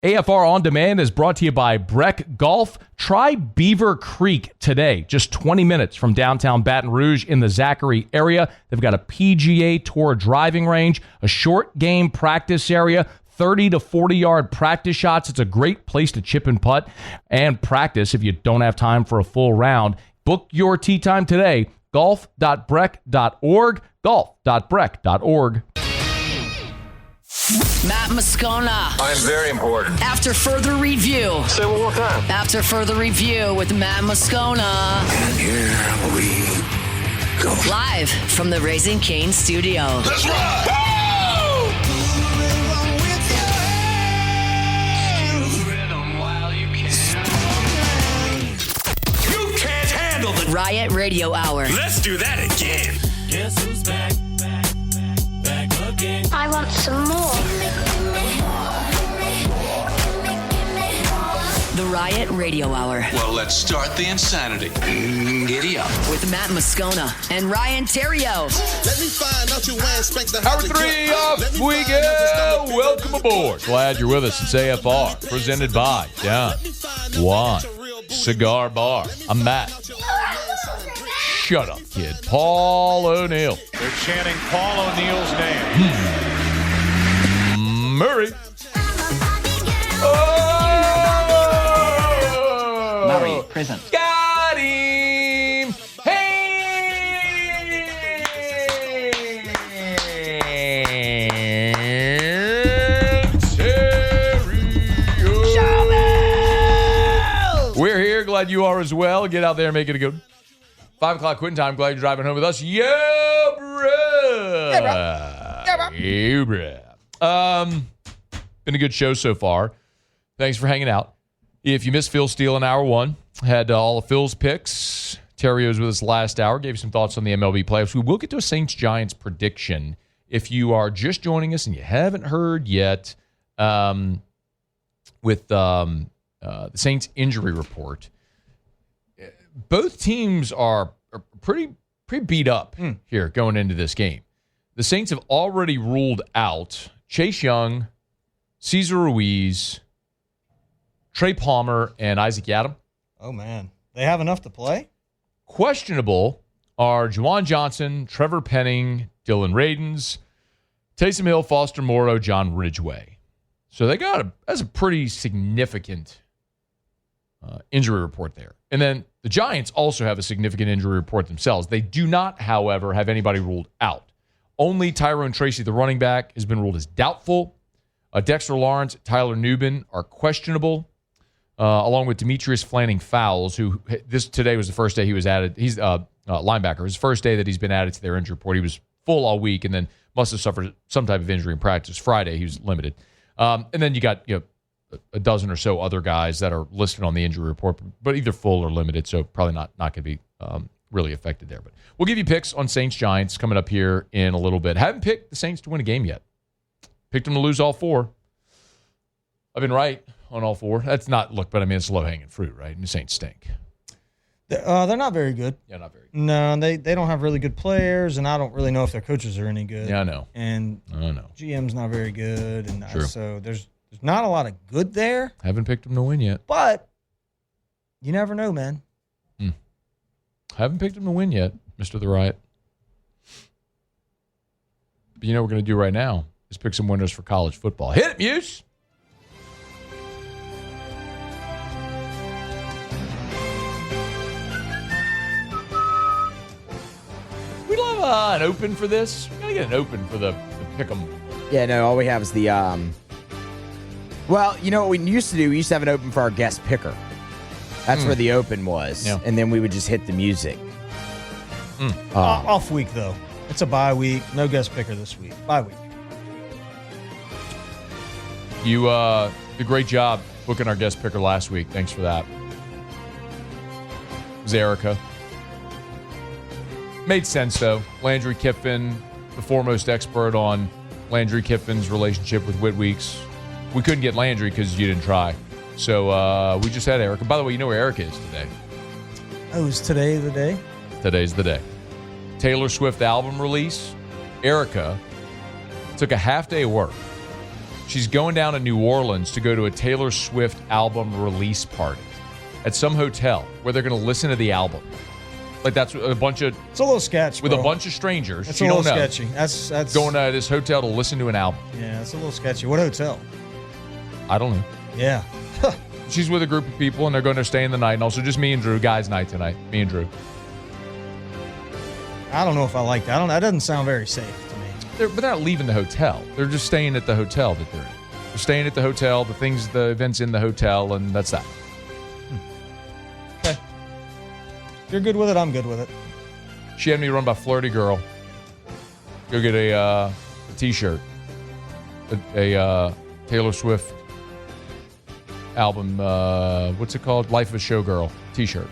AFR On Demand is brought to you by Breck Golf. Try Beaver Creek today, just 20 minutes from downtown Baton Rouge in the Zachary area. They've got a PGA Tour driving range, a short game practice area, 30 to 40-yard practice shots. It's a great place to chip and putt and practice if you don't have time for a full round. Book your tee time today, golf.breck.org, golf.breck.org. Matt Moscona. I'm very important. After further review. Say it one more time. After further review with Matt Moscona. And here we go. Live from the Raising Cane studio. Let's ride! You can't handle the Riot Radio Hour. Let's do that again. Guess who's back again? I want some more. The Riot Radio Hour. Well, let's start the insanity. Giddy up. With Matt Moscona and Ryan Theriot. Let me find out you ain't spanked the Hour 3 off we go. Welcome aboard. Glad you're with us. It's AFR, presented by Down One Cigar Bar. I'm Matt. Shut up, kid. Paul O'Neill. They're chanting Paul O'Neill's name. Murray. Murray, present. Got him. We're here. Glad you are as well. Get out there and make it a good 5 o'clock quitting time. Glad you're driving home with us. Yeah, bro. Yeah, bro. Been a good show so far. Thanks for hanging out. If you missed Phil Steele in hour one, had all of Phil's picks. Terry was with us last hour, gave you some thoughts on the MLB playoffs. We will get to a Saints-Giants prediction. If you are just joining us and you haven't heard yet, with the Saints injury report, both teams are pretty beat up here going into this game. The Saints have already ruled out Chase Young, Cesar Ruiz, Trey Palmer, and Isaac Yiadom. Oh, man. They have enough to play? Questionable are Juwan Johnson, Trevor Penning, Dylan Radins, Taysom Hill, Foster Moreau, John Ridgeway. So they got that's a pretty significant injury report there. And then the Giants also have a significant injury report themselves. They do not, however, have anybody ruled out. Only Tyrone Tracy, the running back, has been ruled as doubtful. Dexter Lawrence, Tyler Nubin are questionable, along with Demetrius Flanning-Fowles, who today was the first day he was added. He's a linebacker. His first day that he's been added to their injury report. He was full all week and then must have suffered some type of injury in practice. Friday, he was limited. And then you got a dozen or so other guys that are listed on the injury report, but either full or limited, so probably not going to be really affected there. But we'll give you picks on Saints-Giants coming up here in a little bit. Haven't picked the Saints to win a game yet. Picked them to lose all four. I've been right on all four. That's not, but I mean, it's low-hanging fruit, right? And the Saints stink. They're not very good. Yeah, not very good. No, they don't have really good players, and I don't really know if their coaches are any good. Yeah, I know. And I know. GM's not very good, and Sure. So there's not a lot of good there. Haven't picked them to win yet. But you never know, man. Haven't picked them to win yet, Mr. The Riot. But you know what we're going to do right now is pick some winners for college football. Hit it, Muse! We love an open for this. We're going to get an open for the pick 'em. Yeah, no, all we have is the, well, you know what we used to do? We used to have an open for our guest picker. That's where the open was. Yeah. And then we would just hit the music. Off week, though. It's a bye week. No guest picker this week. Bye week. You did a great job booking our guest picker last week. Thanks for that. It was Erica. Made sense, though. Landry Kiffin, the foremost expert on Landry Kiffin's relationship with Whit Weeks. We couldn't get Landry because you didn't try. So we just had Erica. By the way, you know where Erica is today. Oh, is today the day? Today's the day. Taylor Swift album release. Erica took a half day of work She's going down to New Orleans to go to a Taylor Swift album release party at some hotel where they're going to listen to the album. Like that's a bunch of. It's a little sketch, with bro. a bunch of strangers. That's she a little don't know. sketchy. That's Going to this hotel to listen to an album. Yeah, it's a little sketchy. What hotel? I don't know. Yeah. She's with a group of people, and they're going to stay in the night. And also just me and Drew, guys' night tonight. Me and Drew. I don't know if I like that. That doesn't sound very safe to me. But they're not leaving the hotel. They're just staying at the hotel that they're in. They're staying at the hotel, the events in the hotel, and that's that. Okay. If you're good with it, I'm good with it. She had me run by Flirty Girl. Go get a T-shirt. A Taylor Swift album, what's it called? Life of a Showgirl T-shirt.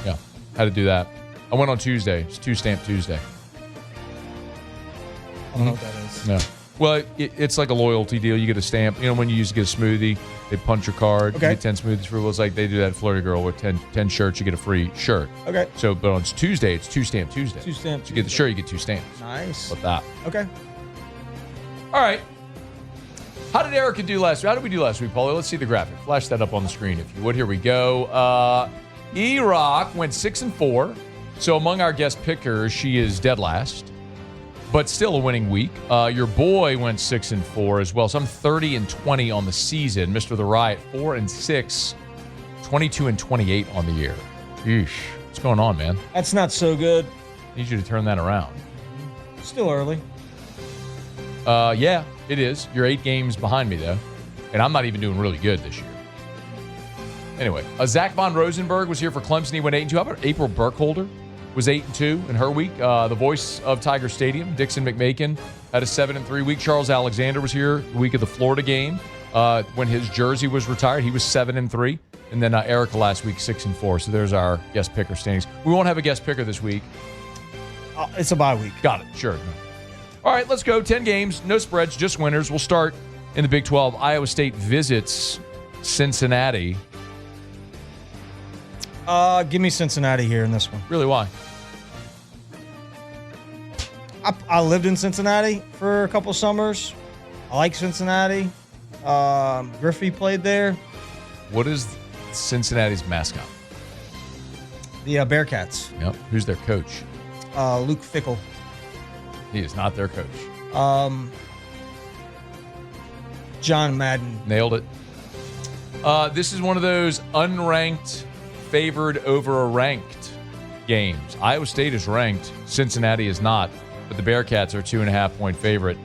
Yeah, had to do that. I went on Tuesday. It's Two-Stamp Tuesday. I don't know what that is. No. Well, it's like a loyalty deal. You get a stamp. You know, when you used to get a smoothie, they punch your card. Okay. You get 10 smoothies for it. It's like they do that at Flirty Girl with 10 shirts. You get a free shirt. Okay. So, but on Tuesday, it's Two-Stamp Tuesday. Two-Stamp So you get the shirt, you get 2 stamps. Nice. With that. Okay. All right. How did Erica do last week? How did we do last week, Paulie? Let's see the graphic. Flash that up on the screen, if you would. Here we go. E-Rock went 6-4. So among our guest pickers, she is dead last, but still a winning week. Your boy went 6-4 as well. So I'm 30-20 on the season. Mr. The Riot, 4-6, 22-28 on the year. Yeesh. What's going on, man? That's not so good. Need you to turn that around. Still early. Yeah, it is. You're 8 games behind me, though. And I'm not even doing really good this year. Anyway, Zach Von Rosenberg was here for Clemson. He went 8-2. How about April Burkholder? Was 8-2 in her week. The voice of Tiger Stadium, Dixon McMakin, had a 7-3 week. Charles Alexander was here the week of the Florida game. When his jersey was retired, he was 7-3. And then Erica last week, 6-4. So there's our guest picker standings. We won't have a guest picker this week. It's a bye week. Got it. Sure. All right, let's go. 10 games, no spreads, just winners. We'll start in the Big 12. Iowa State visits Cincinnati. Give me Cincinnati here in this one. Really, why? I lived in Cincinnati for a couple summers. I like Cincinnati. Griffey played there. What is Cincinnati's mascot? The Bearcats. Yep. Who's their coach? Luke Fickell. He is not their coach. John Madden. Nailed it. This is one of those unranked, favored over a ranked games. Iowa State is ranked. Cincinnati is not. But the Bearcats are 2.5-point favorite.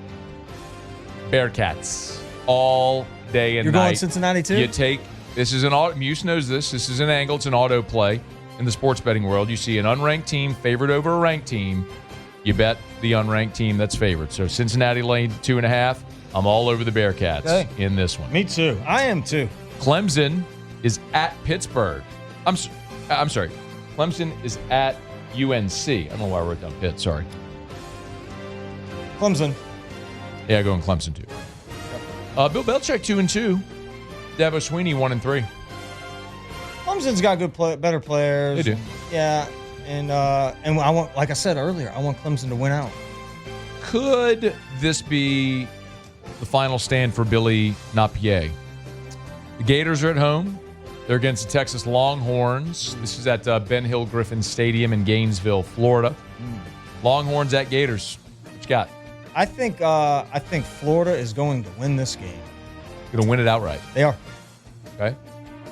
Bearcats all day and You're night. going Cincinnati too? You take this is an auto. Muse knows this. This is an angle. It's an auto play in the sports betting world. You see an unranked team favored over a ranked team. You bet the unranked team that's favored. So Cincinnati lane 2.5. I'm all over the Bearcats in this one. Me too. I am too. Clemson is at Pittsburgh. I'm sorry. Clemson is at UNC. I don't know why I wrote down Pitt. Sorry. Clemson. Yeah, going Clemson too. Bill Belichick 2-2. Dabo Swinney 1-3. Clemson's got better players. They do. Yeah, and I want, like I said earlier, I want Clemson to win out. Could this be the final stand for Billy Napier? The Gators are at home. They're against the Texas Longhorns. This is at Ben Hill Griffin Stadium in Gainesville, Florida. Longhorns at Gators. What you got? I think Florida is going to win this game. Going to win it outright. They are. Okay.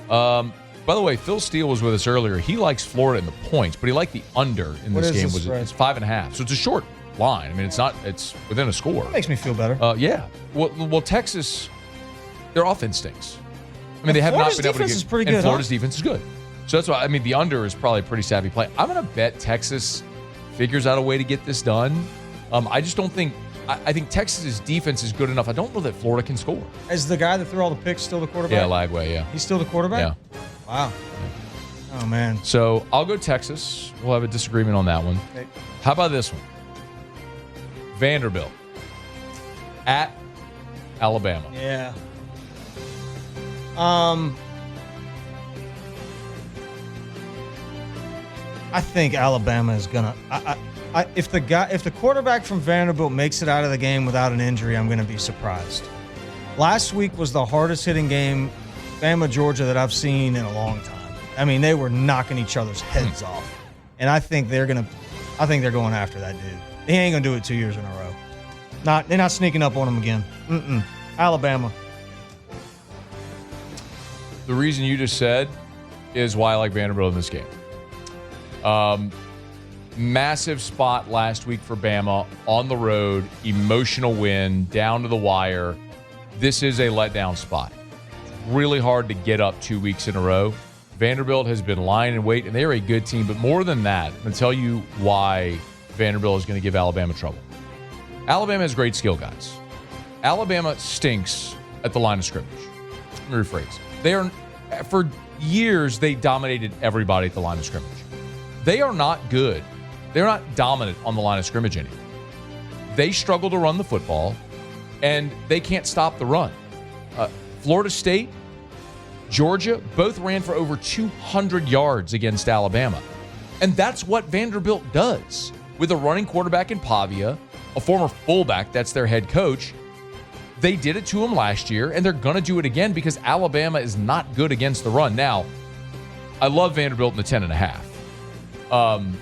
By the way, Phil Steele was with us earlier. He likes Florida in the points, but he liked the under in this game. It's 5.5. So it's a short line. I mean, it's within a score. That makes me feel better. Yeah. Well, Texas, their offense stinks. I mean, they have not been able to get. Defense is pretty and good. Florida's defense is good. So that's why, I mean, the under is probably a pretty savvy play. I'm going to bet Texas figures out a way to get this done. I just don't think. I think Texas's defense is good enough. I don't know that Florida can score. Is the guy that threw all the picks still the quarterback? Yeah, Lagway, yeah. He's still the quarterback? Yeah. Wow. Oh, man. So I'll go Texas. We'll have a disagreement on that one. Okay. How about this one? Vanderbilt at Alabama. Yeah. I think Alabama is gonna. If the quarterback from Vanderbilt makes it out of the game without an injury, I'm going to be surprised. Last week was the hardest hitting game, Bama, Georgia, that I've seen in a long time. I mean, they were knocking each other's heads off, and I think they're going after that dude. He ain't going to do it 2 years in a row. They're not sneaking up on him again. Alabama. The reason you just said is why I like Vanderbilt in this game. Massive spot last week for Bama on the road, emotional win, down to the wire. This is a letdown spot. Really hard to get up 2 weeks in a row. Vanderbilt has been lying in wait, and they're a good team. But more than that, I'm going to tell you why Vanderbilt is going to give Alabama trouble. Alabama has great skill guys. Alabama stinks at the line of scrimmage. Let me rephrase. For years, they dominated everybody at the line of scrimmage. They are not good. They're not dominant on the line of scrimmage anymore. They struggle to run the football, and they can't stop the run. Florida State, Georgia, both ran for over 200 yards against Alabama. And that's what Vanderbilt does. With a running quarterback in Pavia, a former fullback, that's their head coach. They did it to him last year, and they're going to do it again because Alabama is not good against the run. Now, I love Vanderbilt in the 10.5.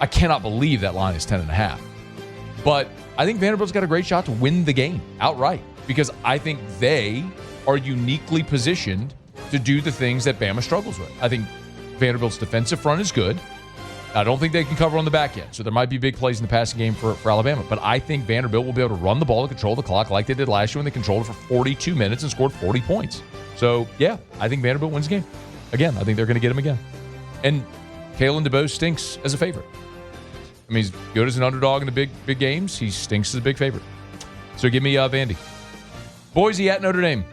I cannot believe that line is 10.5. But I think Vanderbilt's got a great shot to win the game outright because I think they are uniquely positioned to do the things that Bama struggles with. I think Vanderbilt's defensive front is good. I don't think they can cover on the back end, so there might be big plays in the passing game for Alabama. But I think Vanderbilt will be able to run the ball and control the clock like they did last year when they controlled it for 42 minutes and scored 40 points. So, yeah, I think Vanderbilt wins the game. Again, I think they're going to get him again. And Kalen DeBoer stinks as a favorite. I mean, he's good as an underdog in the big games. He stinks as a big favorite. So give me Vandy. Boise at Notre Dame.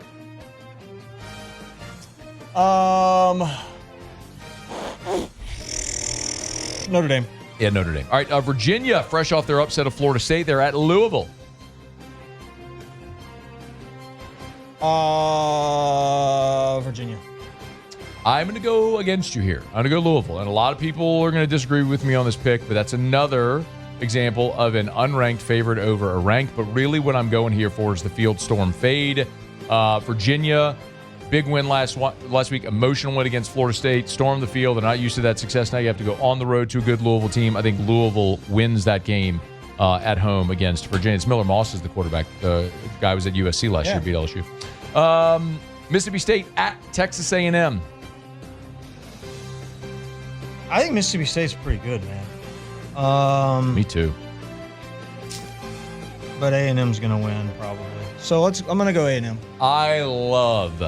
Notre Dame. Yeah, Notre Dame. All right, Virginia, fresh off their upset of Florida State. They're at Louisville. Virginia. I'm going to go against you here. I'm going to go Louisville. And a lot of people are going to disagree with me on this pick, but that's another example of an unranked favorite over a ranked. But really what I'm going here for is the Field Storm fade. Virginia, big win last week, emotional win against Florida State. Storm the field. They're not used to that success. Now you have to go on the road to a good Louisville team. I think Louisville wins that game at home against Virginia. It's Miller Moss is the quarterback. The guy was at USC last year, beat LSU. Mississippi State at Texas A&M. I think Mississippi State's pretty good, man. Me too. But A&M's going to win probably. So I'm going to go A&M. I love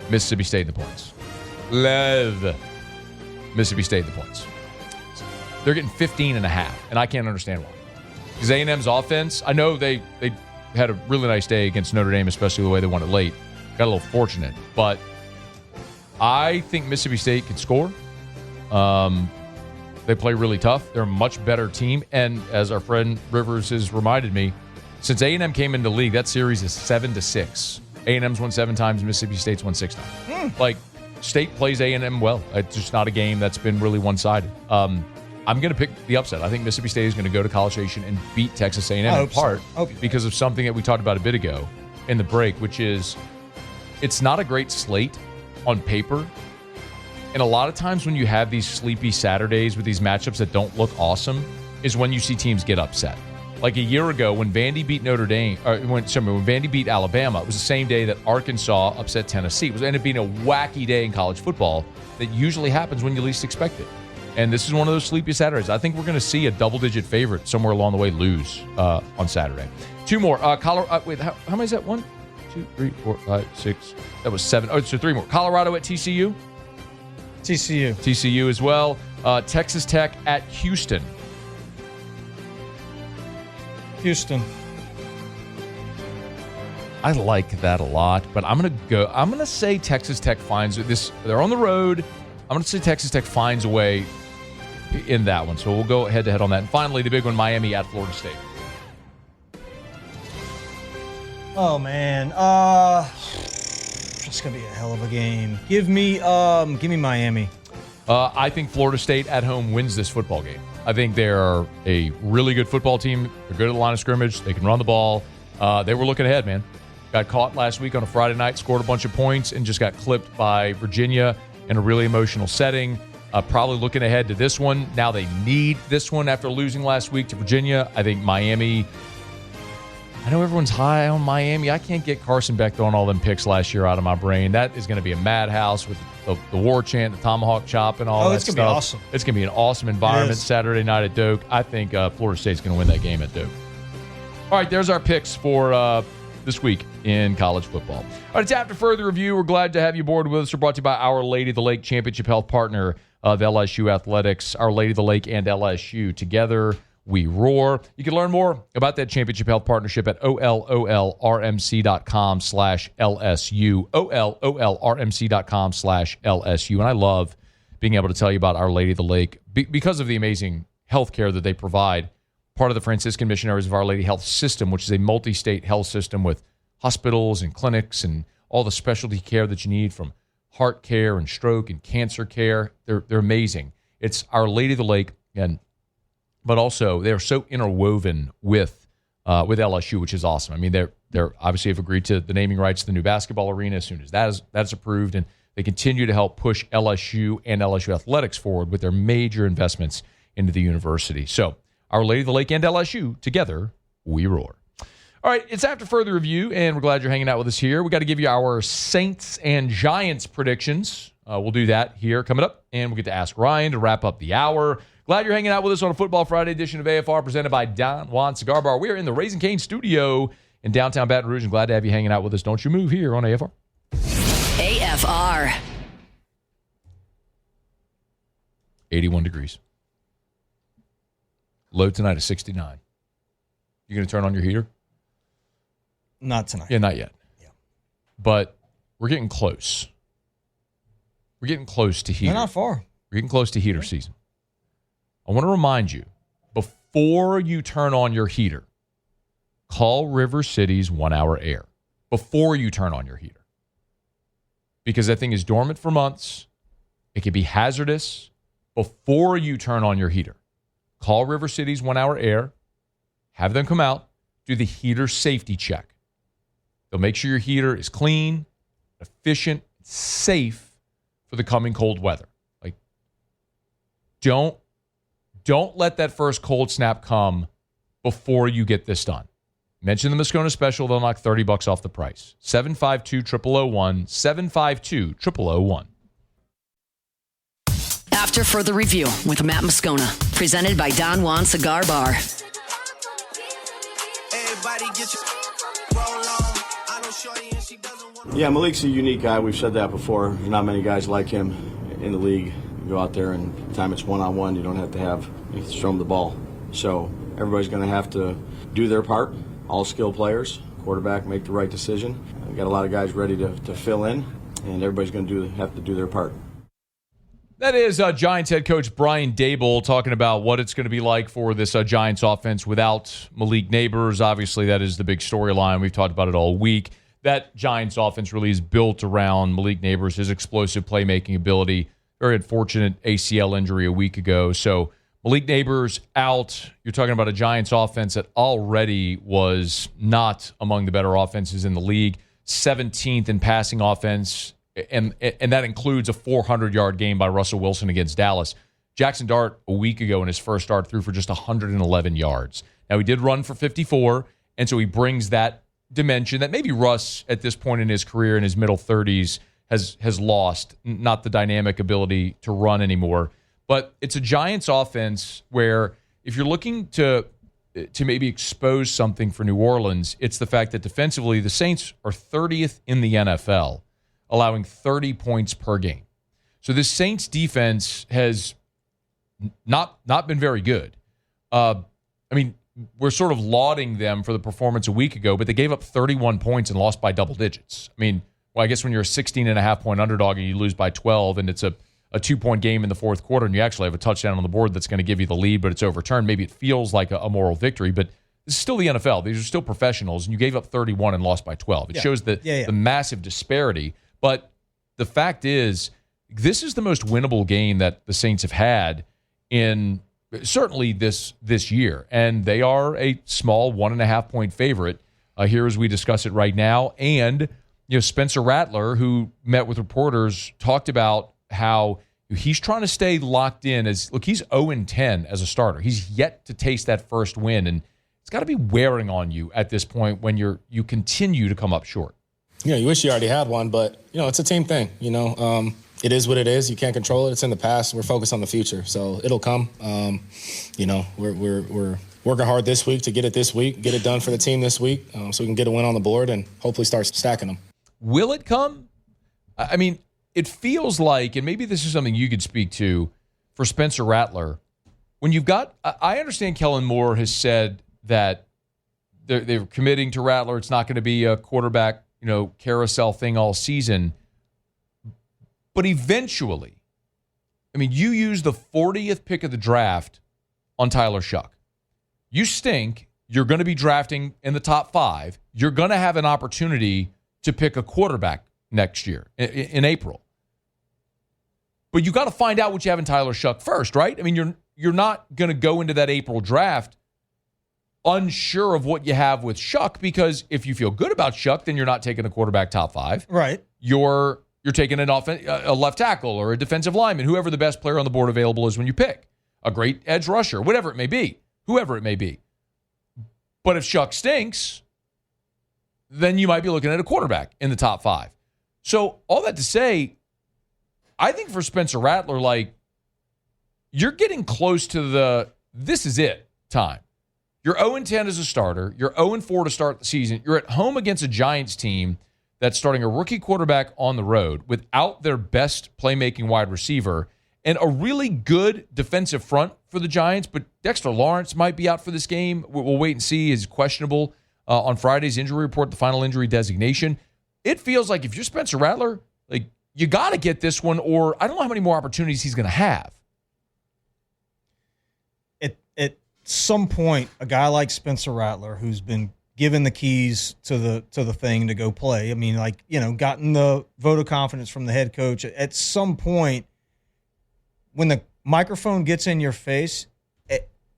Mississippi State in the points. Love Mississippi State in the points. They're getting 15.5, and I can't understand why. Because A&M's offense, I know they had a really nice day against Notre Dame, especially the way they won it late. Got a little fortunate, but I think Mississippi State can score. They play really tough. They're a much better team. And as our friend Rivers has reminded me, since A&M came into the league, that series is 7-6. A&M's won 7 times. Mississippi State's won 6 times. Like, State plays A&M well. It's just not a game that's been really one-sided. I'm going to pick the upset. I think Mississippi State is going to go to College Station and beat Texas A&M in part because of something that we talked about a bit ago in the break, which is it's not a great slate on paper. And a lot of times when you have these sleepy Saturdays with these matchups that don't look awesome is when you see teams get upset. Like a year ago when Vandy beat when Vandy beat Alabama, it was the same day that Arkansas upset Tennessee. It ended up being a wacky day in college football that usually happens when you least expect it. And this is one of those sleepy Saturdays. I think we're going to see a double-digit favorite somewhere along the way lose on Saturday. 2 more. Colorado. Wait, how many is that? 1, 2, 3, 4, 5, 6. That was 7. Oh, so 3 more. Colorado at TCU. TCU as well. Texas Tech at Houston. Houston. I like that a lot, but I'm going to say Texas Tech finds this. They're on the road. I'm going to say Texas Tech finds a way in that one. So we'll go head-to-head on that. And finally, the big one, Miami at Florida State. Oh, man. It's going to be a hell of a game. Give me Miami. I think Florida State at home wins this football game. I think they're a really good football team. They're good at the line of scrimmage. They can run the ball. They were looking ahead, man. Got caught last week on a Friday night, scored a bunch of points, and just got clipped by Virginia in a really emotional setting. Probably looking ahead to this one. Now they need this one after losing last week to Virginia. I think Miami, I know everyone's high on Miami. I can't get Carson Beck throwing all them picks last year out of my brain. That is going to be a madhouse with the war chant, the tomahawk chop, and all that stuff. It's going to be awesome. It's going to be an awesome environment Saturday night at Doak. I think Florida State's going to win that game at Doak. All right, there's our picks for this week in college football. All right, it's after further review. We're glad to have you aboard with us. We're brought to you by Our Lady of the Lake, Championship Health Partner of LSU Athletics. Our Lady of the Lake and LSU, together we roar. You can learn more about that Championship Health Partnership at ololrmc.com/LSU. ololrmc.com/LSU. And I love being able to tell you about Our Lady of the Lake because of the amazing health care that they provide. Part of the Franciscan Missionaries of Our Lady Health System, which is a multi-state health system with hospitals and clinics and all the specialty care that you need, from heart care and stroke and cancer care. They're amazing. It's Our Lady of the Lake, but also they're so interwoven with LSU, which is awesome. I mean, they're obviously have agreed to the naming rights to the new basketball arena as soon as that's approved, and they continue to help push LSU and LSU athletics forward with their major investments into the university. So Our Lady of the Lake and LSU, together we roar. All right, it's after further review, and we're glad you're hanging out with us here. We got to give you our Saints and Giants predictions. We'll do that here coming up, and we'll get to ask Ryan to wrap up the hour. Glad you're hanging out with us on a Football Friday edition of AFR, presented by Don Juan Cigar Bar. We are in the Raising Cane studio in downtown Baton Rouge, and glad to have you hanging out with us. Don't you move here on AFR. AFR. 81 degrees. Low tonight is 69. You going to turn on your heater? Not tonight. Yeah, not yet. Yeah. But we're getting close. We're getting close to heater. We're not far. We're getting close to heater season. I want to remind you, before you turn on your heater, call River City's 1 Hour Air before you turn on your heater. Because that thing is dormant for months. It can be hazardous before you turn on your heater. Call River City's 1 Hour Air. Have them come out, do the heater safety check. They'll make sure your heater is clean, efficient, safe for the coming cold weather. Like, don't let that first cold snap come before you get this done. Mention the Moscona special. They'll knock $30 off the price. 752-0001, 752-0001. After further review with Matt Moscona, presented by Don Juan Cigar Bar. Yeah, Malik's a unique guy. We've said that before. There's not many guys like him in the league. You go out there, and the time it's one-on-one, you don't have to you have to throw him the ball. So everybody's going to have to do their part. All skilled players, quarterback, make the right decision. We've got a lot of guys ready to fill in, and everybody's going to have to do their part. That is Giants head coach Brian Daboll talking about what it's going to be like for this Giants offense without Malik Neighbors. Obviously, that is the big storyline. We've talked about it all week. That Giants offense really is built around Malik Neighbors, his explosive playmaking ability. Very unfortunate ACL injury a week ago. So Malik Neighbors out. You're talking about a Giants offense that already was not among the better offenses in the league. 17th in passing offense. And that includes a 400-yard game by Russell Wilson against Dallas. Jackson Dart, a week ago in his first start, threw for just 111 yards. Now, he did run for 54, and so he brings that dimension that maybe Russ, at this point in his career, in his middle 30s, has lost, not the dynamic ability to run anymore. But it's a Giants offense where if you're looking to maybe expose something for New Orleans, it's the fact that defensively the Saints are 30th in the NFL, allowing 30 points per game. So this Saints defense has not been very good. I mean, we're sort of lauding them for the performance a week ago, but they gave up 31 points and lost by double digits. I mean, well, I guess when you're a 16.5-point underdog and you lose by 12 and it's a 2-point game in the fourth quarter and you actually have a touchdown on the board that's going to give you the lead, but it's overturned, maybe it feels like a moral victory, but this is still the NFL. These are still professionals, and you gave up 31 and lost by 12. It shows the massive disparity. But the fact is, this is the most winnable game that the Saints have had in certainly this year. And they are a small 1.5-point favorite here as we discuss it right now. And, Spencer Rattler, who met with reporters, talked about how he's trying to stay locked in. He's 0-10 as a starter. He's yet to taste that first win, and it's got to be wearing on you at this point when you continue to come up short. Yeah, you wish you already had one, but, it's a team thing, It is what it is. You can't control it. It's in the past. We're focused on the future, so it'll come. We're working hard this week to get it this week, get it done for the team this week, so we can get a win on the board and hopefully start stacking them. Will it come? I mean, it feels like, and maybe this is something you could speak to for Spencer Rattler, when you've got, I understand Kellen Moore has said that they're committing to Rattler. It's not going to be a quarterback, carousel thing all season. But eventually, you use the 40th pick of the draft on Tyler Shuck. You stink. You're going to be drafting in the top 5. You're going to have an opportunity to pick a quarterback next year in April. But you got to find out what you have in Tyler Shuck first, right? You're not going to go into that April draft unsure of what you have with Shuck, because if you feel good about Shuck, then you're not taking a quarterback top 5. Right. You're taking a left tackle or a defensive lineman, whoever the best player on the board available is when you pick. A great edge rusher, whatever it may be, whoever it may be. But if Shuck stinks, then you might be looking at a quarterback in the top 5. So all that to say, I think for Spencer Rattler, you're getting close to this is it time. You're 0-10 as a starter. You're 0-4 to start the season. You're at home against a Giants team that's starting a rookie quarterback on the road without their best playmaking wide receiver and a really good defensive front for the Giants. But Dexter Lawrence might be out for this game. We'll wait and see. He's questionable on Friday's injury report, the final injury designation. It feels like if you're Spencer Rattler, you got to get this one, or I don't know how many more opportunities he's going to have. At some point, a guy like Spencer Rattler, who's been given the keys to the thing to go play, gotten the vote of confidence from the head coach, at some point, when the microphone gets in your face,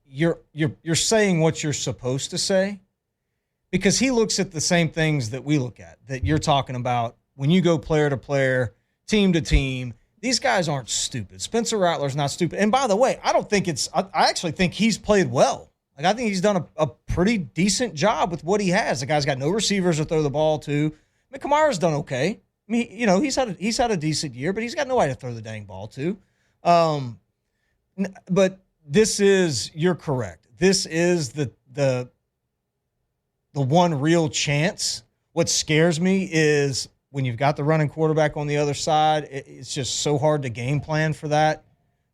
you're saying what you're supposed to say, because he looks at the same things that we look at, that you're talking about when you go player to player, team to team. These guys aren't stupid. Spencer Rattler's not stupid. And by the way, I actually think he's played well. I think he's done a pretty decent job with what he has. The guy's got no receivers to throw the ball to. Kamara's done okay. He's had a decent year, but he's got nobody to throw the dang ball to. But you're correct. This is the one real chance. What scares me is when you've got the running quarterback on the other side, it's just so hard to game plan for that.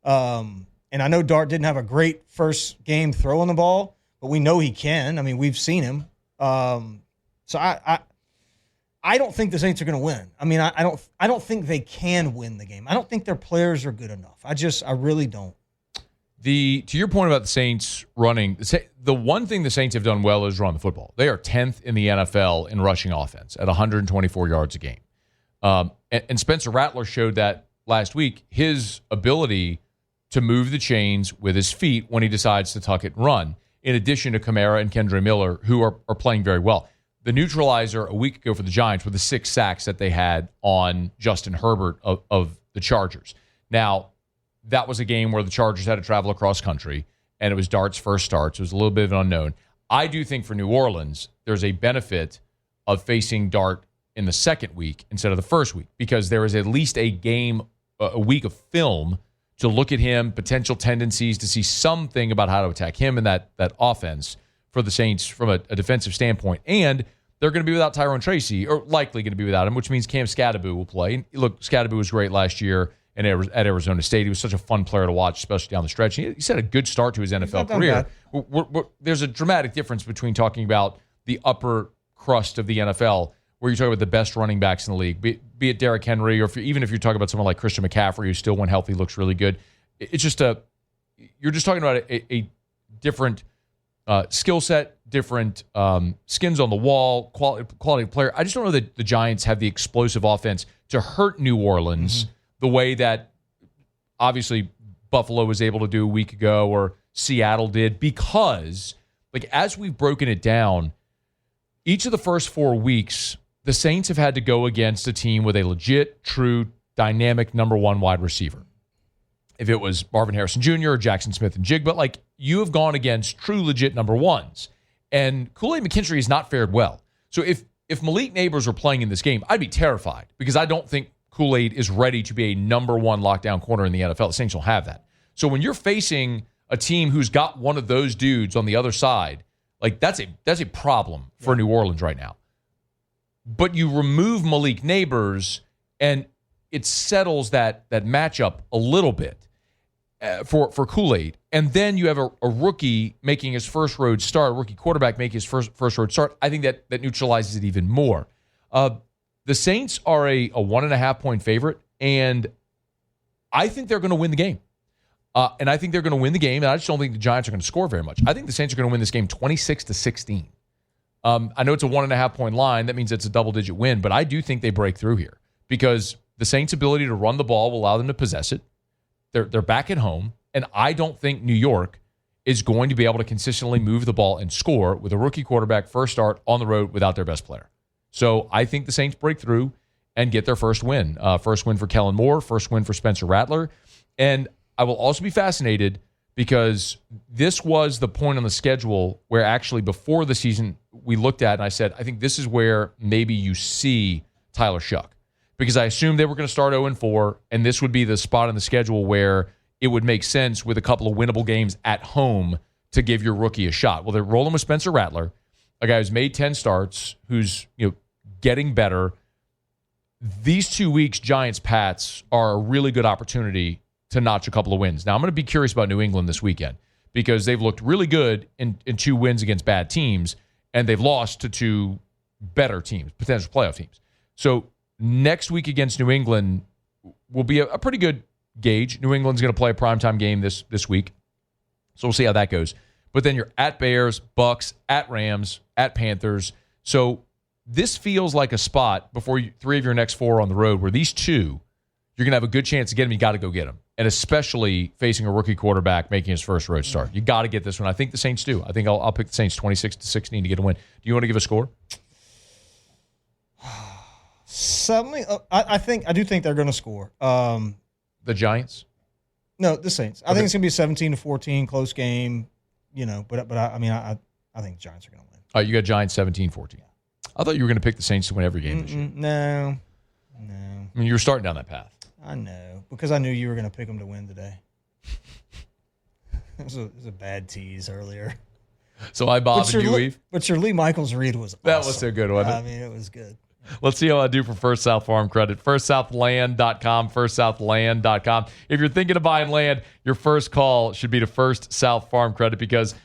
And I know Dart didn't have a great first game throwing the ball, but we know he can. We've seen him. So I don't think the Saints are going to win. I don't think they can win the game. I don't think their players are good enough. I really don't. To your point about the Saints running, the one thing the Saints have done well is run the football. They are 10th in the NFL in rushing offense at 124 yards a game. And Spencer Rattler showed that last week, his ability to move the chains with his feet when he decides to tuck it and run, in addition to Kamara and Kendre Miller, who are playing very well. The neutralizer a week ago for the Giants were the 6 sacks that they had on Justin Herbert of the Chargers. Now, that was a game where the Chargers had to travel across country, and it was Dart's first start, so it was a little bit of an unknown. I do think for New Orleans, there's a benefit of facing Dart in the second week instead of the first week, because there is at least a week of film to look at him, potential tendencies, to see something about how to attack him and that offense for the Saints from a defensive standpoint. And they're going to be without Tyrone Tracy, or likely going to be without him, which means Cam Scadaboo will play. And look, Scadaboo was great last year at Arizona State. He was such a fun player to watch, especially down the stretch. He's had a good start to his NFL career. There's a dramatic difference between talking about the upper crust of the NFL, where you're talking about the best running backs in the league, be it Derrick Henry, or even if you're talking about someone like Christian McCaffrey, who still, when healthy, looks really good. It's just you're just talking about a different skill set, different skins on the wall, quality of player. I just don't know that the Giants have the explosive offense to hurt New Orleans the way that obviously Buffalo was able to do a week ago or Seattle did, because like as we've broken it down, each of the first 4 weeks, the Saints have had to go against a team with a legit, true, dynamic number one wide receiver. If it was Marvin Harrison Jr. or Jackson Smith and Jig, but like you have gone against true, legit number ones. And Kool-Aid McKinstry has not fared well. So if Malik Neighbors were playing in this game, I'd be terrified because I don't think Kool-Aid is ready to be a number one lockdown corner in the NFL. The Saints will have that. So when you're facing a team who's got one of those dudes on the other side, like that's a problem for New Orleans right now. But you remove Malik Neighbors, and it settles that matchup a little bit for Kool-Aid. And then you have a rookie making his first road start, a rookie quarterback making his first road start. I think that neutralizes it even more. The Saints are a 1.5-point favorite, and I think they're going to win the game. And I think they're going to win the game, and I just don't think the Giants are going to score very much. I think the Saints are going to win this game 26-16. I know it's a 1.5-point line. That means it's a double-digit win, but I do think they break through here because the Saints' ability to run the ball will allow them to possess it. They're back at home, and I don't think New York is going to be able to consistently move the ball and score with a rookie quarterback first start on the road without their best player. So I think the Saints break through and get their first win. First win for Kellen Moore, first win for Spencer Rattler. And I will also be fascinated because this was the point on the schedule where actually before the season we looked at and I said, I think this is where maybe you see Tyler Shuck. Because I assumed they were going to start 0-4, and this would be the spot on the schedule where it would make sense with a couple of winnable games at home to give your rookie a shot. Well, they're rolling with Spencer Rattler, a guy who's made 10 starts, who's getting better. These 2 weeks, Giants-Pats, are a really good opportunity to notch a couple of wins. Now, I'm going to be curious about New England this weekend because they've looked really good in 2 wins against bad teams, and they've lost to 2 better teams, potential playoff teams. So next week against New England will be a pretty good gauge. New England's going to play a primetime game this week, so we'll see how that goes. But then you're at Bears, Bucks, at Rams, at Panthers. So this feels like a spot before 3 of your next 4 on the road where these 2, you're going to have a good chance to get them. You got to go get them. And especially facing a rookie quarterback making his first road start. You got to get this one. I think the Saints do. I think I'll pick the Saints 26-16 to get a win. Do you want to give a score? I do think they're going to score. The Giants? No, the Saints. I think it's going to be a 17-14 close game. But I think the Giants are going to win. All right, you got Giants 17-14. I thought you were going to pick the Saints to win every game this year. No. I mean, you were starting down that path. I know, because I knew you were going to pick them to win today. It was a bad tease earlier. So I bob and you weave. But your Lee Michaels read was awesome. That was so good, wasn't it? I mean, it was good. Let's see how I do for First South Farm Credit. FirstSouthLand.com, FirstSouthLand.com. If you're thinking of buying land, your first call should be to First South Farm Credit because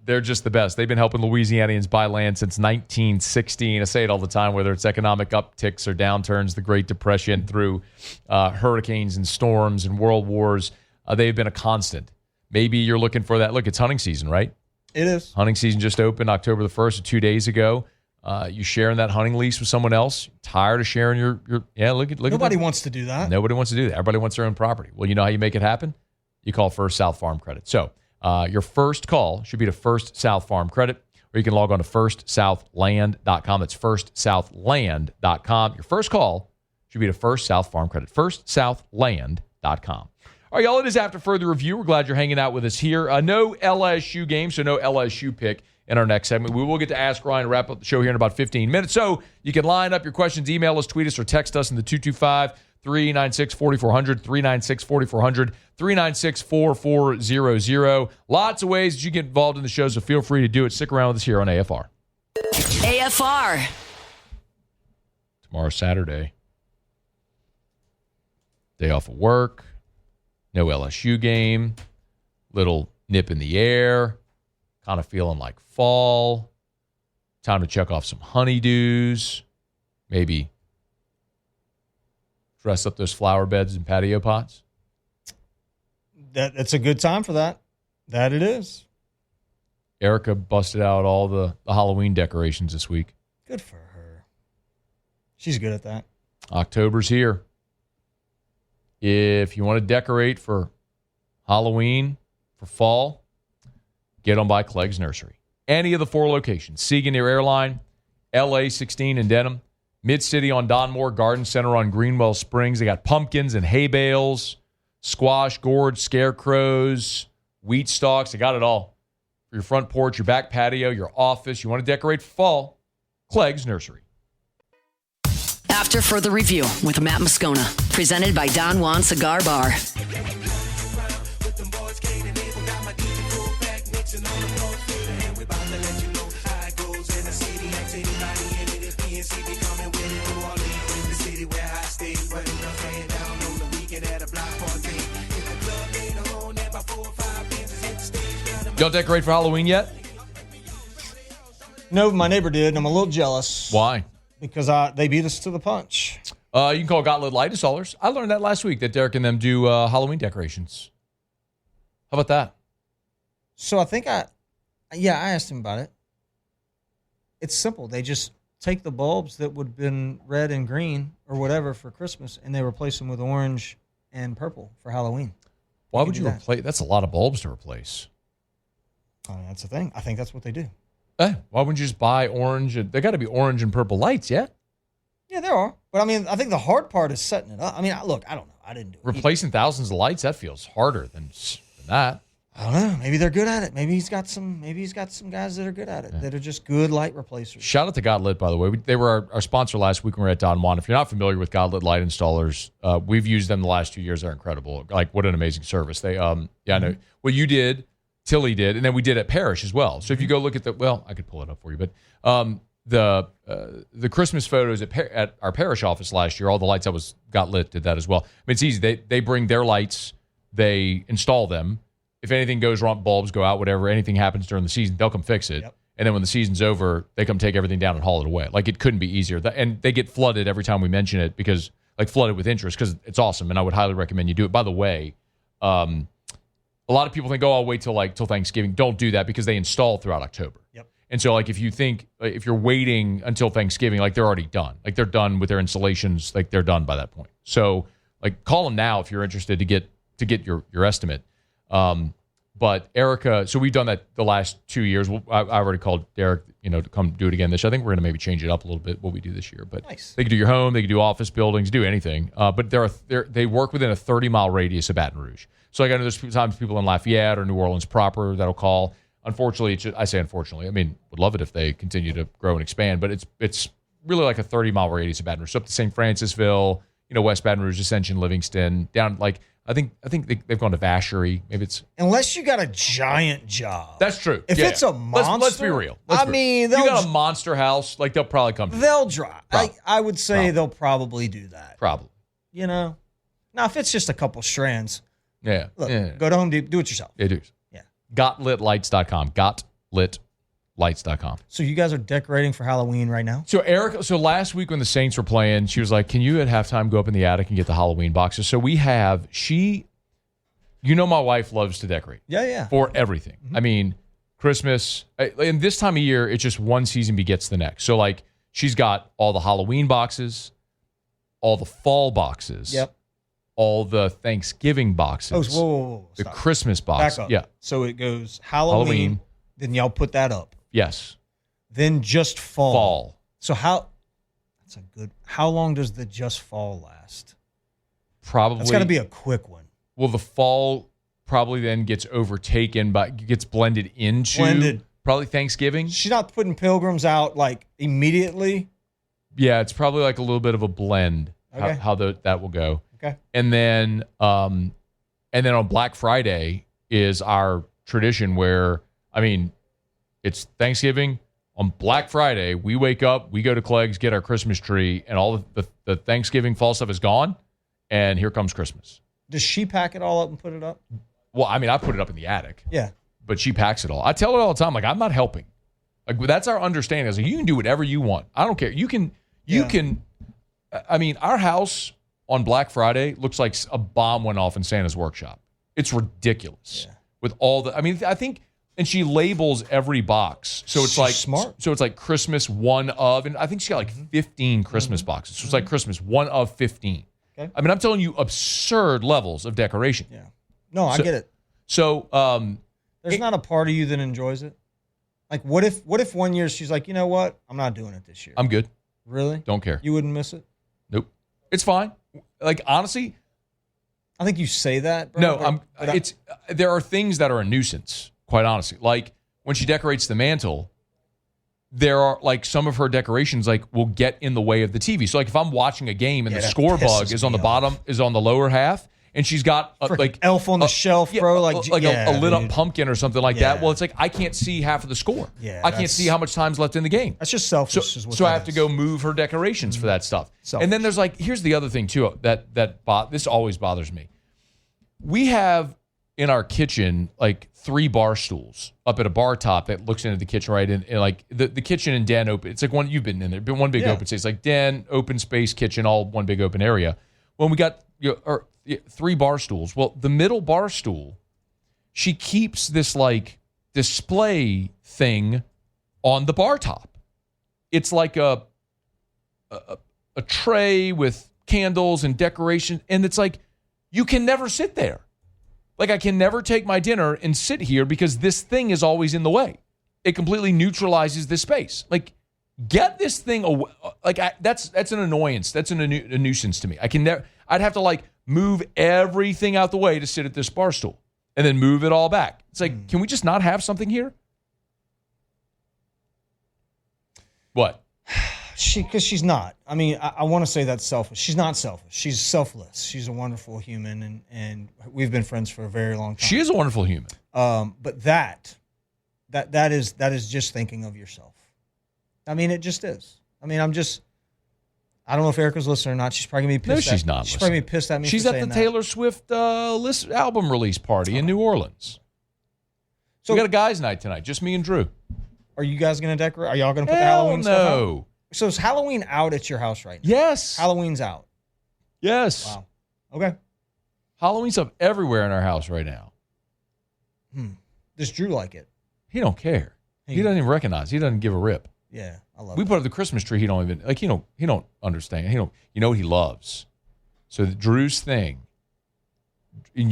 they're just the best. They've been helping Louisianians buy land since 1916. I say it all the time, whether it's economic upticks or downturns, the Great Depression, through hurricanes and storms and world wars. They've been a constant. Maybe you're looking for that. Look, it's hunting season, right? It is. Hunting season just opened October the 1st, or 2 days ago. You sharing that hunting lease with someone else? Tired of sharing your look at Nobody wants to do that. Nobody wants to do that. Everybody wants their own property. Well, you know how you make it happen? You call First South Farm Credit. So your first call should be to First South Farm Credit, or you can log on to FirstSouthLand.com. That's FirstSouthLand.com. Your first call should be to First South Farm Credit. FirstSouthLand.com. All right, y'all, it is after further review. We're glad you're hanging out with us here. No LSU game, so no LSU pick in our next segment. We will get to Ask Ryan and wrap up the show here in about 15 minutes. So you can line up your questions, email us, tweet us, or text us in the 225-396-4400, 396-4400, 396-4400. Lots of ways that you get involved in the show, so feel free to do it. Stick around with us here on AFR. AFR. Tomorrow's Saturday. Day off of work. No LSU game. Little nip in the air. Kind of feeling like fall. Time to check off some honeydews. Maybe dress up those flower beds and patio pots. That's a good time for that. That it is. Erica busted out all the Halloween decorations this week. Good for her. She's good at that. October's here. If you want to decorate for Halloween, for fall, get on by Clegg's Nursery. Any of the 4 locations, Siegen near Airline, LA 16 in Denham, Mid-City on Donmore, Garden Center on Greenwell Springs. They got pumpkins and hay bales, squash, gourds, scarecrows, wheat stalks. They got it all. For your front porch, your back patio, your office. You want to decorate for fall, Clegg's Nursery. After Further Review with Matt Moscona, presented by Don Juan Cigar Bar. Y'all decorate for Halloween yet? No, my neighbor did, and I'm a little jealous. Why? Because they beat us to the punch. You can call Gauntlet Light Installers. I learned that last week, that Derek and them do Halloween decorations. How about that? So I think I asked him about it. It's simple. They just take the bulbs that would have been red and green or whatever for Christmas, and they replace them with orange and purple for Halloween. Why would you replace? That's a lot of bulbs to replace. I mean, that's the thing. I think that's what they do. Why wouldn't you just buy orange? They got to be orange and purple lights, yeah? Yeah, there are. But, I mean, I think the hard part is setting it up. I mean, look, I don't know. I didn't do it. Replacing thousands of lights, that feels harder than that. I don't know. Maybe they're good at it. Maybe he's got some guys that are good at it, that are just good light replacers. Shout out to Godlit, by the way. They were our sponsor last week when we were at Don Juan. If you're not familiar with Godlit Light Installers, we've used them the last 2 years. They're incredible. Like, what an amazing service. They, I know. What you did, Tilly did, and then we did at Parish as well. So if you go look at I could pull it up for you, but the Christmas photos at our Parish office last year, all the lights that got lit did that as well. I mean, it's easy. They bring their lights, they install them. If anything goes wrong, bulbs go out, whatever, anything happens during the season, they'll come fix it. Yep. And then when the season's over, they come take everything down and haul it away. Like, it couldn't be easier. And they get flooded every time we mention it, because flooded with interest, because it's awesome, and I would highly recommend you do it. By the way, a lot of people think, I'll wait till Thanksgiving. Don't do that, because they install throughout October. Yep. And so, if you're waiting until Thanksgiving, they're already done. They're done with their installations. They're done by that point. So, call them now if you're interested to get your estimate. But Erica, so we've done that the last 2 years. I already called Derek, to come do it again this year. I think we're going to maybe change it up a little bit, what we do this year. But nice. They can do your home, they can do office buildings, do anything. But they work within a 30-mile radius of Baton Rouge. So I know there's sometimes people in Lafayette or New Orleans proper that'll call. Unfortunately, I say unfortunately. I mean, would love it if they continue to grow and expand, but it's really like a 30-mile radius of Baton Rouge. So up to St. Francisville, West Baton Rouge, Ascension, Livingston, down I think they've gone to Vacherie. Maybe it's unless you got a giant job. That's true. If it's a monster, let's be real. You got a monster house, they'll probably come. They'll drive. I would say they'll probably do that. Probably. Now if it's just a couple strands, go to Home Depot, do it yourself. Yeah, do. Yeah. GotLitLights.com. GotLitLights.com. So you guys are decorating for Halloween right now? So Eric, last week when the Saints were playing, she was like, "Can you at halftime go up in the attic and get the Halloween boxes?" So we have. My wife loves to decorate. Yeah. For everything. Mm-hmm. I mean, Christmas, and this time of year, it's just one season begets the next. So she's got all the Halloween boxes, all the fall boxes. Yep. All the Thanksgiving boxes. Whoa. The Christmas box. Back up. Yeah. So it goes Halloween. Then y'all put that up. Yes. Then just fall. So how long does the just fall last? Probably. It's got to be a quick one. Well, the fall probably then gets gets blended into probably Thanksgiving. She's not putting pilgrims out immediately. Yeah, it's probably a little bit of a blend. Okay. How that will go. Okay. And then on Black Friday is our tradition where, it's Thanksgiving. On Black Friday, we wake up, we go to Clegg's, get our Christmas tree, and all the Thanksgiving fall stuff is gone, and here comes Christmas. Does she pack it all up and put it up? Well, I put it up in the attic. Yeah. But she packs it all. I tell her all the time, I'm not helping. That's our understanding. I was you can do whatever you want. I don't care. You can. Our house on Black Friday looks like a bomb went off in Santa's workshop. It's ridiculous. Yeah. With all the, I think, and she labels every box. So it's smart. So it's Christmas one of, and I think she got 15 Christmas boxes. So it's Christmas one of 15. Okay. I mean, I'm telling you absurd levels of decoration. Yeah. No, I get it. So there's not a part of you that enjoys it. Like, what if 1 year she's like, you know what? I'm not doing it this year. I'm good. Really? Don't care. You wouldn't miss it? Nope. It's fine. Like, honestly, I think you say that, bro. No, there are things that are a nuisance, quite honestly. Like when she decorates the mantle, there are like some of her decorations like will get in the way of the TV. So like if I'm watching a game and the score bug is on the bottom, is on the lower half, and she's got like elf on the shelf, bro, like a lit up pumpkin or something like that. Well, it's like I can't see half of the score. Yeah, I can't see how much time's left in the game. That's just selfish. So I have to go move her decorations for that stuff. Selfish. And then there's like, here's the other thing too this always bothers me. We have in our kitchen like 3 bar stools up at a bar top that looks into the kitchen, right? And like the kitchen and den open. It's like one, you've been in there, been one big open space, like den, open space, kitchen, all one big open area. When we got 3 bar stools. Well, the middle bar stool, she keeps this like display thing on the bar top. It's like a tray with candles and decoration, and it's like you can never sit there. Like I can never take my dinner and sit here because this thing is always in the way. It completely neutralizes this space. Like get this thing away. Like that's an annoyance. That's a nuisance to me. I can never. I'd have to like move everything out the way to sit at this bar stool and then move it all back. It's like, can we just not have something here? What? Because she's not. I mean, I want to say that's selfish. She's not selfish. She's selfless. She's a wonderful human, and we've been friends for a very long time. She is a wonderful human. But that is just thinking of yourself. I mean, it just is. I mean, I don't know if Erica's listening or not. She's probably going to be pissed. No, she's not. She's probably going to be pissed at me. She's for at the saying Taylor Swift album release party in New Orleans. So we got a guys' night tonight, just me and Drew. Are you guys going to decorate? Are y'all going to put the Halloween stuff out? No. So is Halloween out at your house right now? Yes. Halloween's out. Yes. Wow. Okay. Halloween stuff everywhere in our house right now. Does Drew like it? He don't care. He doesn't even recognize. He doesn't give a rip. Yeah, I love it. We put up the Christmas tree. He don't even like. He don't understand. You know what he loves. So Drew's thing. And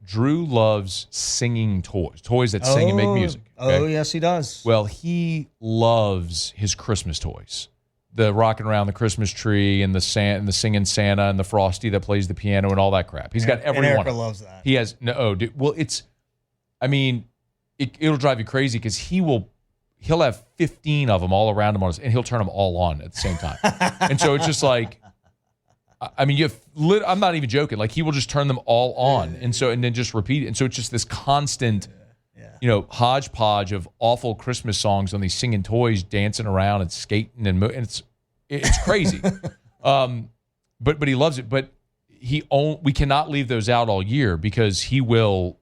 Drew loves singing toys that sing and make music. Okay? Oh, yes, he does. Well, he loves his Christmas toys. The rocking around the Christmas tree and the singing Santa and the Frosty that plays the piano and all that crap. He's got every one. Erica loves that. He has dude. Well, it'll drive you crazy because he'll have 15 of them all around him and he'll turn them all on at the same time. And so it's just like, I mean, I'm not even joking. Like he will just turn them all on, and then just repeat it. And so it's just this constant, hodgepodge of awful Christmas songs on these singing toys, dancing around and skating and it's crazy. But he loves it. But we cannot leave those out all year because he will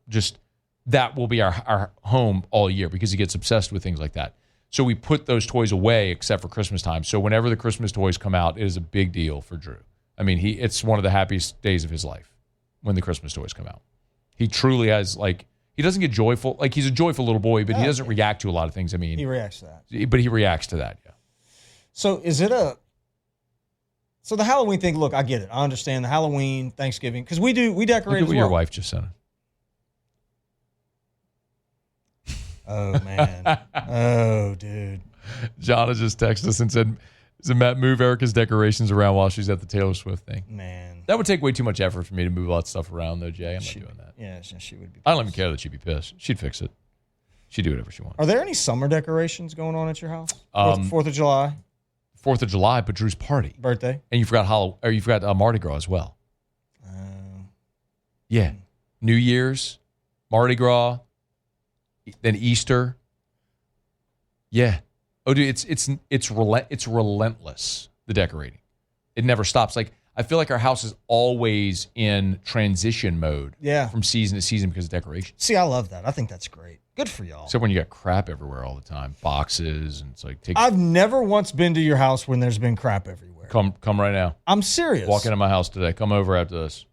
that will be our home all year because he gets obsessed with things like that. So we put those toys away except for Christmas time. So whenever the Christmas toys come out, it is a big deal for Drew. I mean, it's one of the happiest days of his life when the Christmas toys come out. He truly has, like, he doesn't get joyful. Like, he's a joyful little boy, but he doesn't react to a lot of things. I mean, he reacts to that. But he reacts to that, yeah. So is it so the Halloween thing, look, I get it. I understand the Halloween, Thanksgiving, because we decorate Look at as what your wife just sent us. Oh, man. Oh, dude. Jonna just texted us and said, Matt, move Erica's decorations around while she's at the Taylor Swift thing. Man. That would take way too much effort for me to move all that stuff around, though, Jay. I'm not doing that. Yeah, she would be pissed. I don't even care that she'd be pissed. She'd fix it. She'd do whatever she wants. Are there any summer decorations going on at your house? 4th of July? 4th of July, but Drew's party. Birthday. And you forgot Mardi Gras as well. Yeah. New Year's, Mardi Gras, then Easter. Yeah. Oh, dude, it's relentless, the decorating. It never stops. Like, I feel like our house is always in transition mode from season to season because of decoration. See, I love that. I think that's great. Good for y'all. Except when you got crap everywhere all the time. Boxes, and it's like... I've never once been to your house when there's been crap everywhere. Come right now. I'm serious. Walk into my house today. Come over after this.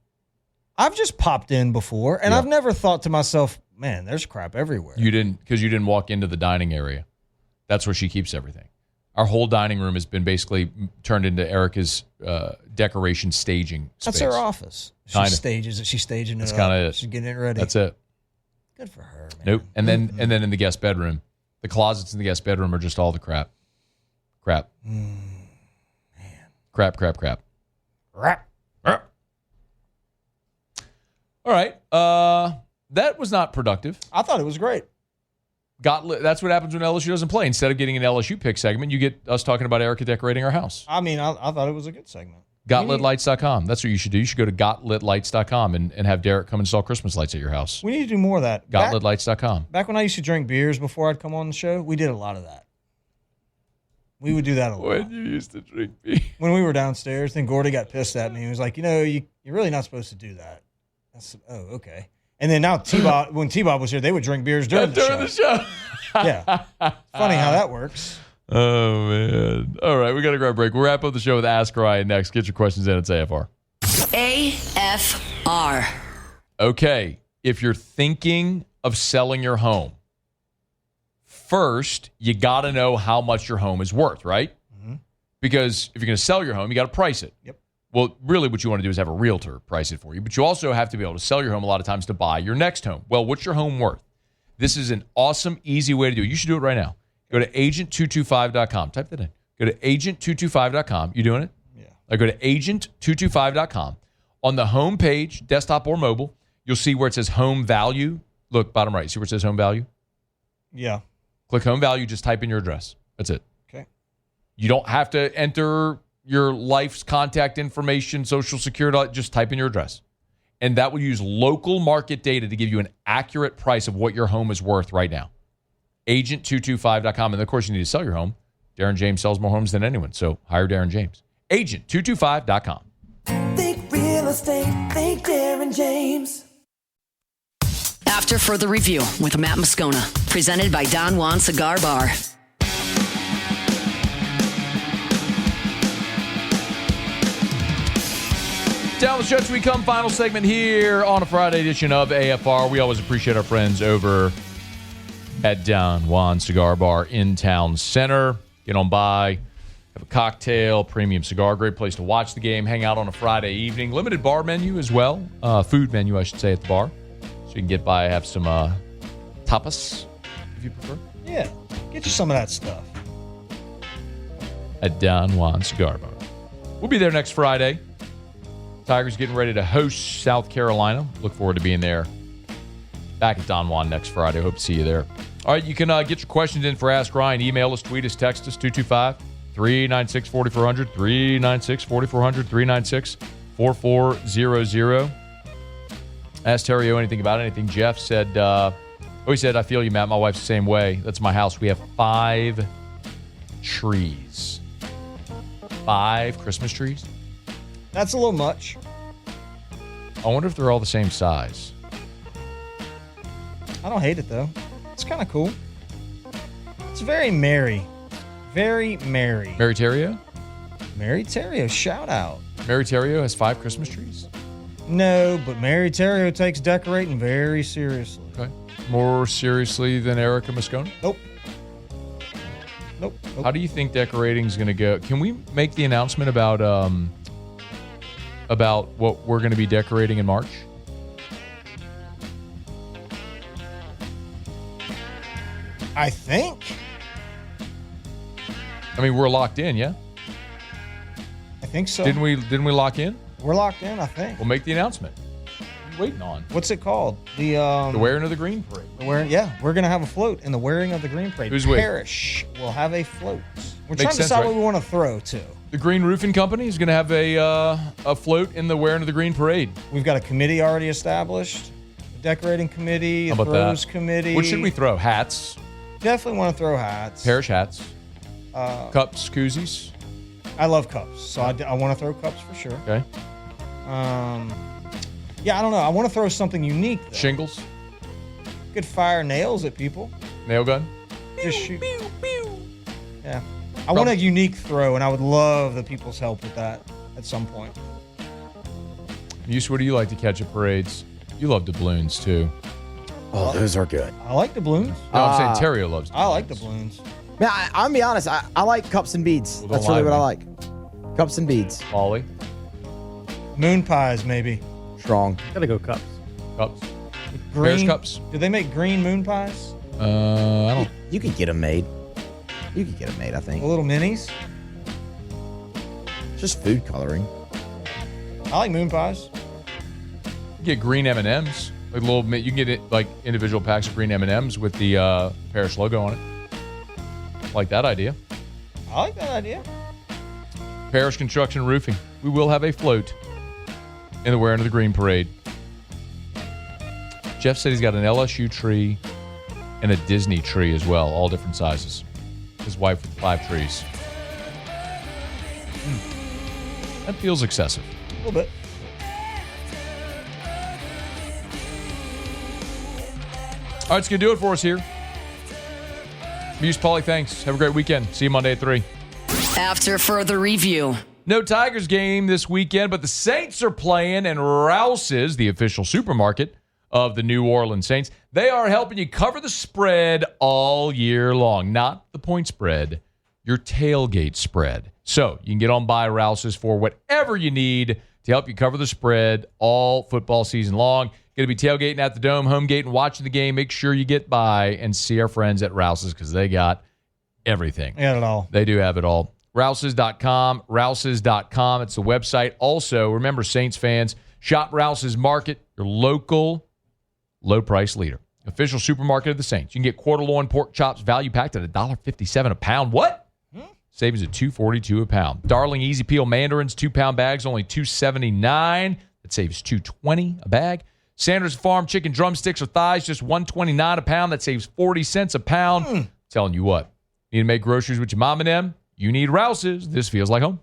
I've just popped in before, and I've never thought to myself, man, there's crap everywhere. You didn't, because you didn't walk into the dining area. That's where she keeps everything. Our whole dining room has been basically turned into Erica's decoration staging space. That's her office. She stages it. She's staging it. That's kind of it. She's getting it ready. That's it. Good for her, man. Nope. And then in the guest bedroom, the closets in the guest bedroom are just all the crap. Crap. Man. Crap. All right. That was not productive. I thought it was great. That's what happens when LSU doesn't play. Instead of getting an LSU pick segment, you get us talking about Erica decorating our house. I mean, I thought it was a good segment. GotLitLights.com. That's what you should do. You should go to GotLitLights.com and have Derek come install Christmas lights at your house. We need to do more of that. GotLitLights.com. Back when I used to drink beers before I'd come on the show, we did a lot of that. We would do that a lot. When you used to drink beer. When we were downstairs, then Gordy got pissed at me. He was like, you're really not supposed to do that. Okay. And then now when T-Bob was here, they would drink beers during the show. Yeah. Funny how that works. Oh, man. All right, we got to grab a break. We'll wrap up the show with Ask Ryan next. Get your questions in. It's AFR. AFR. Okay, if you're thinking of selling your home, first, you got to know how much your home is worth, right? Mm-hmm. Because if you're going to sell your home, you got to price it. Yep. Well, really what you want to do is have a realtor price it for you, but you also have to be able to sell your home a lot of times to buy your next home. Well, what's your home worth? This is an awesome, easy way to do it. You should do it right now. Go to agent225.com. Type that in. Go to agent225.com. You doing it? Yeah. Go to agent225.com. On the home page, desktop or mobile, you'll see where it says home value. Look, bottom right. See where it says home value? Yeah. Click home value. Just type in your address. That's it. Okay. You don't have to enter your life's contact information, social security. Just type in your address. And that will use local market data to give you an accurate price of what your home is worth right now. Agent225.com. And of course, you need to sell your home. Darren James sells more homes than anyone, so hire Darren James. Agent225.com. Think real estate, think Darren James. After further review with Matt Moscona, presented by Don Juan Cigar Bar. Down the stretch we come. Final segment here on a Friday edition of AFR. We always appreciate our friends over at Don Juan Cigar Bar in Town Center. Get on by, have a cocktail, premium cigar, great place to watch the game, hang out on a Friday evening. Limited bar menu as well, food menu I should say at the bar. So you can get by, have some tapas if you prefer. Yeah, get you some of that stuff. At Don Juan Cigar Bar. We'll be there next Friday. Tigers getting ready to host South Carolina. Look forward to being there. Back at Don Juan next Friday. Hope to see you there. All right, you can get your questions in for Ask Ryan. Email us, tweet us, text us, 225-396-4400, 396-4400, 396-4400. Ask Theriot anything about anything. Jeff said, he said, I feel you, Matt. My wife's the same way. That's my house. We have 5 trees. 5 Christmas trees? That's a little much. I wonder if they're all the same size. I don't hate it, though. It's kind of cool. It's very merry. Very merry. Mary Theriot? Mary Theriot, shout out. Mary Theriot has 5 Christmas trees? No, but Mary Theriot takes decorating very seriously. Okay. More seriously than Erica Moscona? Nope. How do you think decorating is going to go? Can we make the announcement about what we're going to be decorating in March? I think. I mean, we're locked in, yeah? I think so. Didn't we lock in? We're locked in, I think. We'll make the announcement. What are you waiting on? What's it called? The Wearing of the Green Parade. We're going to have a float in the Wearing of the Green Parade. Who's with? Parish will have a float. We're Makes trying to sense, decide right? what we want to throw, too. The Green Roofing Company is going to have a float in the Wearing of the Green Parade. We've got a committee already established. The decorating committee, How the about throws that? committee. What should we throw? Hats? Definitely want to throw hats. Parish hats? Cups, koozies? I love cups, so I want to throw cups for sure. Okay. Yeah, I don't know. I want to throw something unique, though. Shingles? Could fire nails at people. Nail gun? Just shoot. Yeah. I want a unique throw, and I would love the people's help with that at some point. What do you like to catch at parades? You love doubloons, too. Oh, those are good. I like doubloons. No, I'm saying Theriot loves doubloons. I like doubloons. Man, I'm going to be honest. I like cups and beads. Well, That's really what I like. Cups and beads. Ollie? Moon pies, maybe. Strong. Gotta go cups. Cups. Green Bears cups. Do they make green moon pies? I don't. You could get them made. I think. Little minis. Just food coloring. I like moon pies. You get green M&Ms. Like little, you can get it like individual packs of green M&Ms with the Parish logo on it. Like that idea. I like that idea. Parish Construction Roofing. We will have a float in the Wearing of the Green Parade. Jeff said he's got an LSU tree and a Disney tree as well, all different sizes. His wife with 5 trees. That feels excessive. A little bit. All right, it's going to do it for us here. Muse, Paulie, thanks. Have a great weekend. See you Monday at 3. After further review. No Tigers game this weekend, but the Saints are playing, and Rouse's, the official supermarket of the New Orleans Saints, they are helping you cover the spread all year long. Not the point spread, your tailgate spread. So you can get on by Rouse's for whatever you need to help you cover the spread all football season long. Going to be tailgating at the Dome, home gate, and watching the game. Make sure you get by and see our friends at Rouse's because they got everything. They got it all. They do have it all. Rouses.com, Rouses.com. It's the website. Also, remember, Saints fans, shop Rouse's Market, your local low-price leader. Official supermarket of the Saints. You can get quarter loin pork chops value packed at $1.57 a pound. What? Savings at $2.42 a pound. Darling Easy Peel mandarins, 2-pound bags, only $2.79. That saves $2.20 a bag. Sanders Farm chicken drumsticks or thighs, just $1.29 a pound. That saves 40 cents a pound. Telling you what, need to make groceries with your mom and them? You need Rouse's. This feels like home.